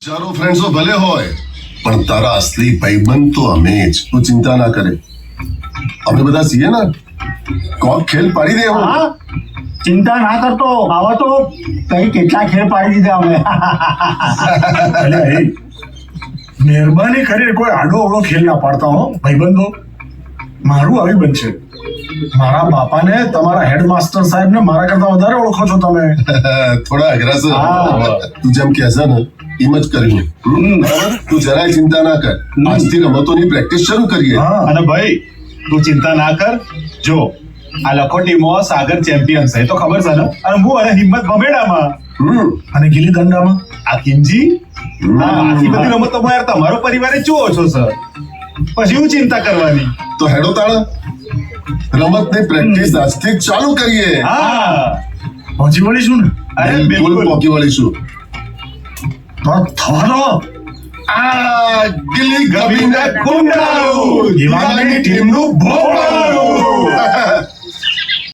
ચારો ફ્રેન્ડ્સો ભલે હોય પણ તારા અસલી ભાઈબંધ તો અમે જ. તું ચિંતા ના કરે, અમે બધા છીએ ને. કોક ખેલ પાડી દે. હા, ચિંતા ના કરતો. આવા તો કઈ કેટલા ખેલ પાડી દીધા અમે. અલ્યા એ મહેરબાની કરીને કોઈ આડો અવળો ખેલ ના પાડતા હો ભાઈબંધો. મારું આવી બનશે. મારા બાપાને તમારા હેડમાસ્ટર સાહેબને મારા કરતા વધારે ઓળખો છો તમે. થોડા અઘરા છે. હા. તું જેમ કહેશે ને એમ જ કર્યું. બરાબર? તું જરાય ચિંતા ના કર. આજથી રમતોની પ્રેક્ટિસ શરૂ કરીએ. હા અને ભાઈ તું ચિંતા ના કર. જો આ લખોટીમાં સાગર ચેમ્પિયન છે એ તો ખબર છે ને. અને હું અને હિંમત ભમેડામાં હમ. અને ગીલી દંડામાં આ કિંજી આ આટલી બધી રમતોમાં યાર તમારો પરિવારે જો છો સર, પછી હું ચિંતા કરવાની. તો હેડો તાળા, રમતની પ્રેક્ટિસ આજથી જ ચાલુ કરીએ. હા પહોંચી વળીશું ને. અરે બિલકુલ બિલકુલ. પહોંચી વળીશું. તો થવા દો. આ ગિલી ગોવિંદા કુંડાળું દિવાળીની ટીમનું ભોળું.